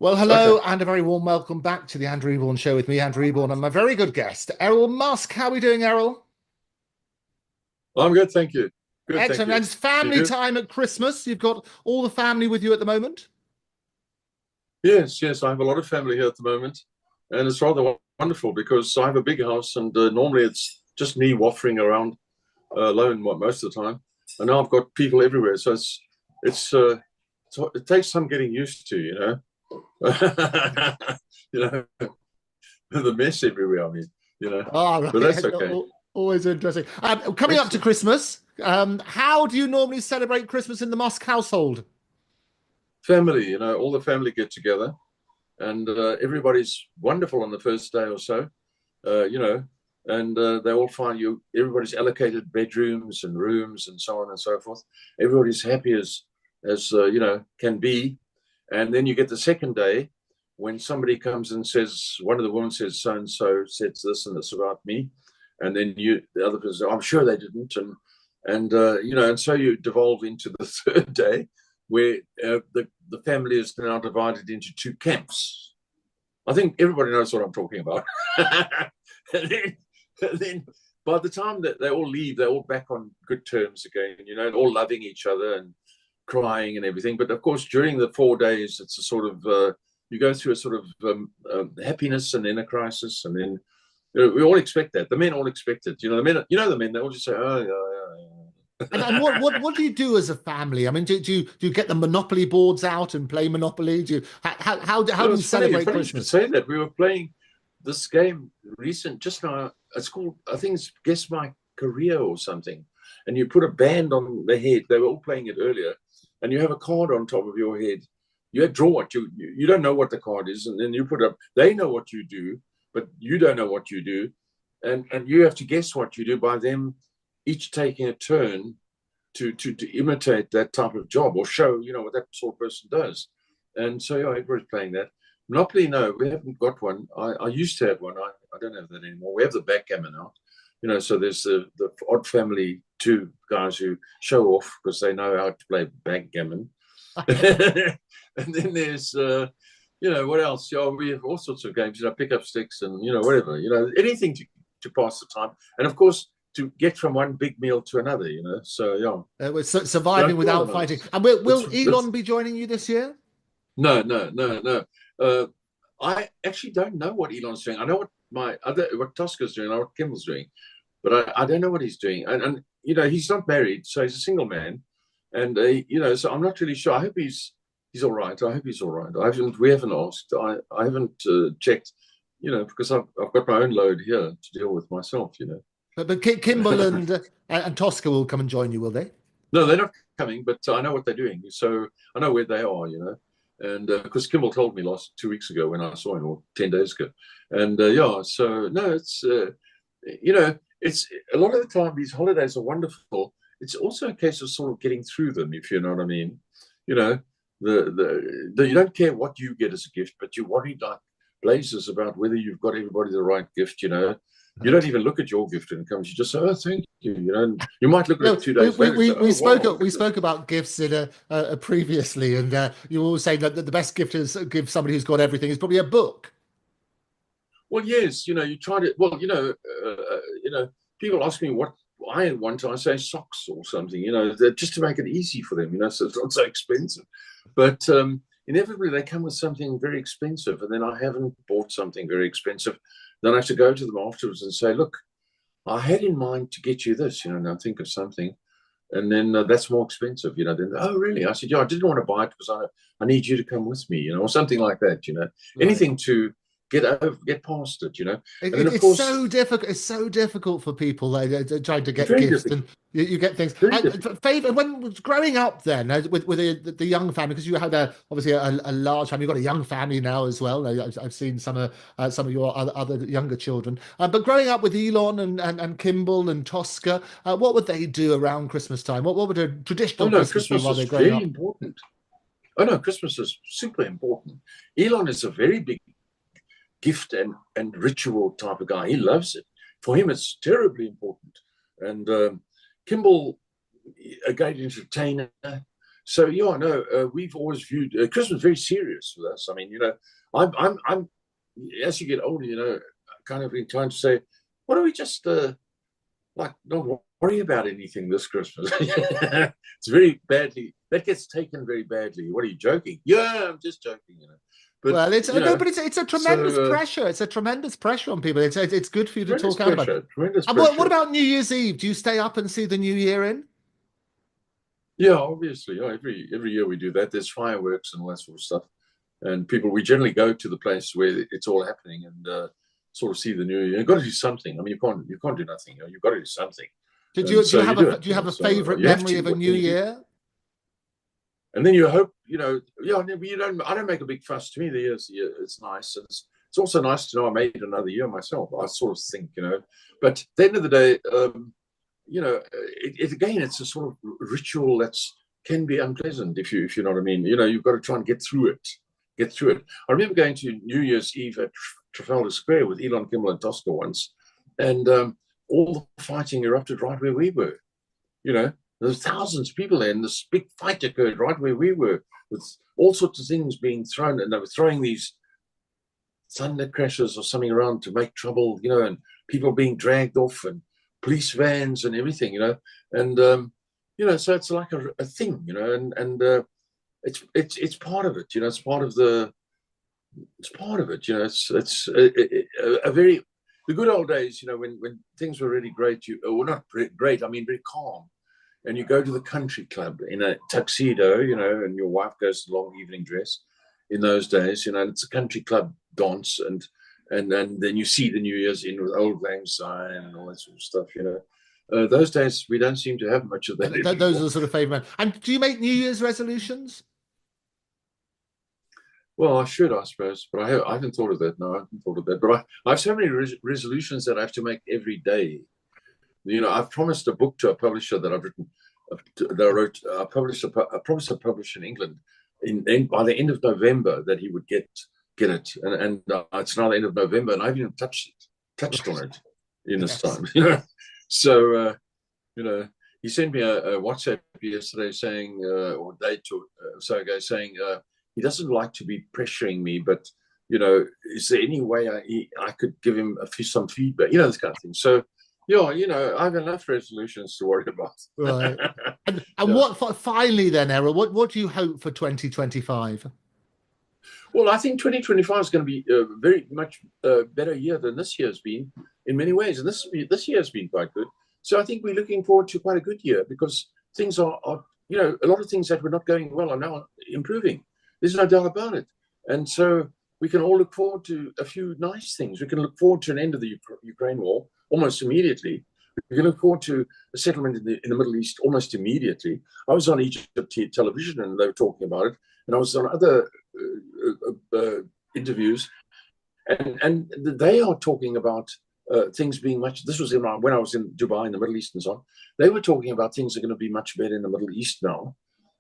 Well, Okay. hello, and a very warm welcome back to the Andrew Eborn Show with me, Andrew Eborn, and my very good guest, Errol Musk. How are we doing, Errol? I'm good, thank you. Good, thank Excellent. you. And it's family You? time at Christmas. You've got all the family with you at the moment. Yes, yes. I have a lot of family here at the moment, and it's rather wonderful because I have a big house, and normally it's just me waffling around alone most of the time, and now I've got people everywhere. So it's it takes some getting used to, you know, the mess everywhere. I mean, All but that's right. okay. Always interesting. Coming up to Excellent. Christmas, how do you normally celebrate Christmas in the Musk household? Family, all the family get together, and everybody's wonderful on the first day or so. uh, you know, and they all find you. Everybody's allocated bedrooms and rooms and so on and so forth. Everybody's happy as can be, and then you get the second day when somebody comes and says, one of the women says, so and so said this and this about me, and then the other person, I'm sure they didn't, and so you devolve into the third day where the family is now divided into two camps. I think everybody knows what I'm talking about. and then by the time that they all leave, they're all back on good terms again, and all loving each other and crying and everything. But of course, during the 4 days, it's a sort of you go through a sort of happiness and then a crisis, and then we all expect that. The men all expect it. The men. They all just say, "Oh yeah, And what do you do as a family? I mean, do you get the Monopoly boards out and play Monopoly? Do you, how yeah." do you It's funny. celebrate Funny you should Christmas? say that. We were playing this game just now. It's called, I think it's Guess My Career or something. And you put a band on the head. They were all playing it earlier, and you have a card on top of your head. You draw it. You don't know what the card is, and then you put up. They know what you do, but you don't know what you do, and you have to guess what you do by them each taking a turn to imitate that type of job or show what that sort of person does. And so yeah, everybody's playing that. Monopoly, no, we haven't got one. I used to have one. I don't have that anymore. We have the backgammon out. So there's the odd family, two guys who show off because they know how to play backgammon. And then there's what else? Yeah, we have all sorts of games, pick up sticks and whatever, anything to pass the time. And of course, to get from one big meal to another, So yeah, We're surviving don't be without fighting. organized. And will It's Elon be joining you this year? No, no, no, no. I actually don't know what Elon's doing. I know what Tosca's doing, I know what Kimball's doing, but I don't know what he's doing. And he's not married, so he's a single man, and so I'm not really sure. I hope he's all right. I hope he's all right. We haven't asked. I haven't checked, because I've got my own load here to deal with myself. But Kimball and Tosca will come and join you, will they? No, they're not coming, but I know what they're doing. So I know where they are. And because Kimball told me 2 weeks ago when I saw him, or 10 days ago. And yeah, so no, it's a lot of the time these holidays are wonderful. It's also a case of sort of getting through them, if you know what I mean. You know, you don't care what you get as a gift, but you're worried like blazes about whether you've got everybody the right gift. You don't even look at your gift when it comes. You just say, "Oh, thank you." And you might look at it No, 2 days later and say, we "Oh, spoke wow, look we at this." spoke about gifts in a previously, and you were always saying that the best gift is give somebody who's got everything is probably a book. Well, yes, you try to. Well, people ask me what I want. I say socks or something. Just to make it easy for them. So it's not so expensive. But inevitably, they come with something very expensive, and then I haven't bought something very expensive. Then I have to go to them afterwards and say, "Look, I had in mind to get you this. And I think of something." And then that's more expensive. Then, oh, really? I said, yeah, I didn't want to buy it because I need you to come with me, or something like that. Right. Anything to get past it. And then, of It's course, so difficult. It's so difficult for people trying to get very gifts, difficult, and you get things. very difficult. Favorite when growing up, then with the young family, because you had obviously a large family. You've got a young family now as well. I've seen some of your other younger children. But growing up with Elon and Kimball and Tosca, what would they do around Christmas time? What would a Oh, traditional no, Christmas be Christmas while is they're growing very up? important. Oh, no, Christmas is super important. Elon is a very big gift and ritual type of guy. He loves it. For him, it's terribly important. And Kimball, a great entertainer, So yeah, no, we've always viewed Christmas very serious with us. I mean, I'm as you get older, kind of inclined to say, why don't we just like not worry about anything this Christmas? It's very badly that gets taken very badly. What are you joking? Yeah, I'm just joking, But Well, it's no, but it's a tremendous so pressure. It's a tremendous pressure on people. It's good for you to tremendous talk out about. pressure, tremendous And what pressure. about New Year's Eve? Do you stay up and see the New Year in? Yeah, obviously. Yeah, every year we do that. There's fireworks and all that sort of stuff, and people we generally go to the place where it's all happening and sort of see the new year. You've got to do something. I mean, you can't do nothing. You've got to do something, Do and you do so you you have do a it. do you have a So favorite you have memory to. of a What New can you do? Year? And then you hope, yeah. You don't. I don't make a big fuss. To me, the year's year. It's nice, and it's also nice to know I made another year myself. I sort of think. But at the end of the day, again, it's a sort of ritual that's can be unpleasant if you know what I mean. You've got to try and get through it. Get through it. I remember going to New Year's Eve at Trafalgar Square with Elon, Kimmel, and Tosca once, and all the fighting erupted right where we were. There's thousands of people there, and this big fight occurred right where we were, with all sorts of things being thrown, and they were throwing these thunder crashes or something around to make trouble, and people being dragged off, and police vans and everything. And so it's like a thing, and it's part of it. It's part of it. It's a very the good old days. When things were really great. Well, not great. I mean, very calm. And you go to the country club in a tuxedo, and your wife goes to long evening dress. In those days, and it's a country club dance, and then you see the New Year's in with Old Lang Syne and all that sort of stuff. Those days we don't seem to have much of that Those are anymore. the sort of favorite. And do you make New Year's resolutions? Well, I should, I suppose, but I haven't thought of that. No, I haven't thought of that. But I have so many resolutions that I have to make every day. I've promised a book to a publisher that I've written, that I wrote. I promised a publisher in England by the end of November that he would get it, and it's now the end of November, and I haven't even touched on it in this Yes. time. So he sent me a WhatsApp yesterday saying, or day to so ago saying he doesn't like to be pressuring me, but is there any way I could give him some feedback, this kind of thing. So yeah, I have enough resolutions to worry Right. about. And Yeah. what finally then, Errol, what do you hope for 2025? Well, I think 2025 is going to be a very much better year than this year has been in many ways, and this year has been quite good. So I think we're looking forward to quite a good year because things are a lot of things that were not going well are now improving. There's no doubt about it, and so we can all look forward to a few nice things. We can look forward to an end of the Ukraine war almost immediately. We can look forward to a settlement in the Middle East almost immediately. I was on Egypt television and they were talking about it, and I was on other interviews, and they are talking about things being much. This was when I was in Dubai in the Middle East and so on. They were talking about things are going to be much better in the Middle East now,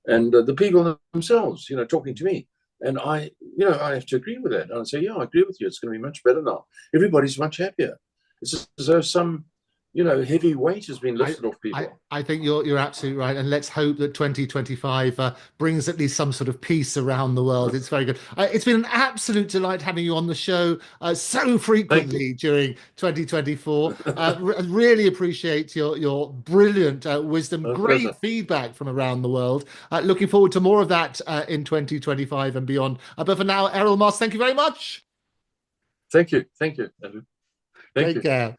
and the people themselves, talking to me, and I have to agree with that. And I say, yeah, I agree with you. It's going to be much better now. Everybody's much happier. It's as though some heavy weight has been I, lifted off people. I think you're absolutely right, and let's hope that 2025 brings at least some sort of peace around the world. It's very good. It's been an absolute delight having you on the show so Thank you. frequently during 2024. Really appreciate your brilliant wisdom, My great pleasure. feedback from around the world. Looking forward to more of that in 2025 and beyond. But for now, Errol Musk, thank you very much. Thank you. Thank you, Andrew. Thank Take you. care.